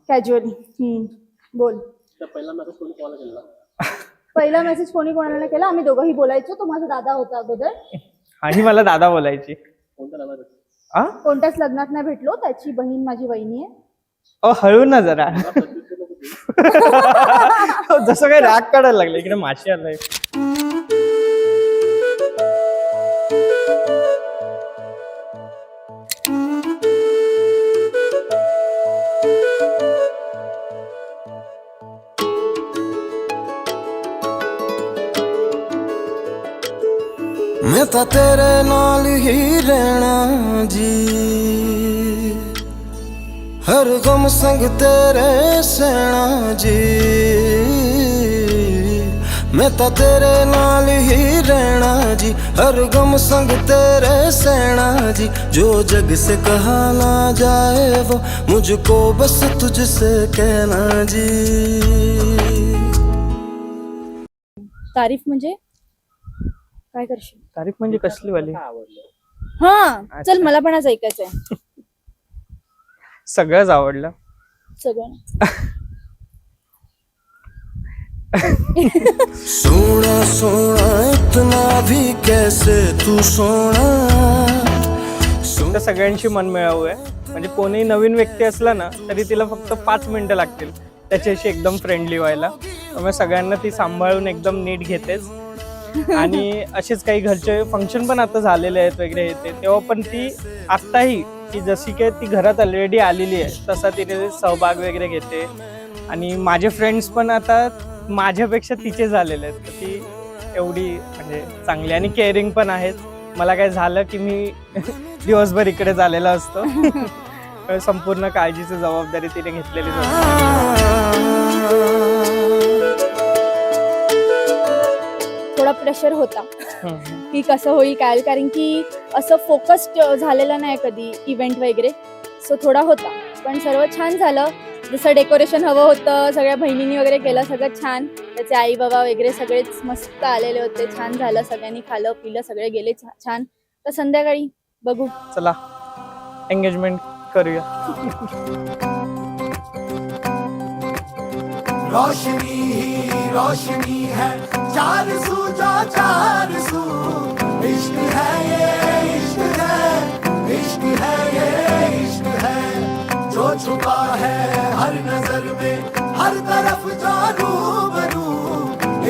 Casually बोल. पहिला message कोणी कोणाला केला? आम्ही दोघंही बोलायचो. तो माझा दादा होता अगोदर आणि मला दादा बोलायची. कोणत्याच लग्नात नाही भेटलो. त्याची बहीण माझी वहिनी आहे. हळू ना जरा. जसं काही राग काढायला लागले. इकडे माशी आलाय. मैं तो तेरे नाल ही रहना जी, हर गम संग तेरे सहना जी। मैं तो तेरे नाल ही रहना जी, हर गम संग तेरे सहना जी। जो जग से कहा ना जाए वो मुझको बस तुझसे कहना जी। तारीफ म्हणजे काय करशील? तारीफ म्हणजे कसली वाली? हा चल, मला पण आज ऐकायचंय. सगळंच आवडलं. सगळं. सोना सोना इतना भी कैसे तू सोना. सगळ्यांशी मन मिळावू आहे. म्हणजे कोणीही नवीन व्यक्ती असला ना तरी तिला फक्त 5 मिनिटं लागतील त्याच्याशी एकदम फ्रेंडली व्हायला. त्यामुळे सगळ्यांना ती सांभाळून एकदम नीट घेतेच. आणि असेच काही घरचे फंक्शन पण आता झालेले आहेत वगैरे येते तेव्हा पण ती आत्ताही की जशी काय ती घरात ऑलरेडी आलेली आहे तसा तिने सहभाग वगैरे घेते. आणि माझे फ्रेंड्स पण आता माझ्यापेक्षा तिचे झालेले आहेत. ती एवढी म्हणजे चांगली आणि केअरिंग पण आहेत. मला काय झालं की मी दिवसभर इकडे झालेला असतो. संपूर्ण काळजीची जबाबदारी तिने घेतलेली असते. थोडा प्रेशर होता की कसं होईल काय, कारण की असं फोकस्ड झालेलं नाही कधी इव्हेंट वगैरे. सो थोडा होता, पण सर्व छान झालं. जसं डेकोरेशन हवं होतं सगळ्या बहिणींनी वगैरे केलं सगळं छान. त्याचे आई बाबा वगैरे सगळेच मस्त आलेले होते. छान झालं. सगळ्यांनी खाल्लं पिलं सगळे गेले छान. तर संध्याकाळी बघू. चला एंगेजमेंट करूया. रोशनी ही रोशनी है चार सू जो चार सू. इश्क है ये इश्क है, इश्क है ये इश्क है. जो छुपा है हर नजर में हर तरफ जो रूबरू.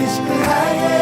इश्क है ये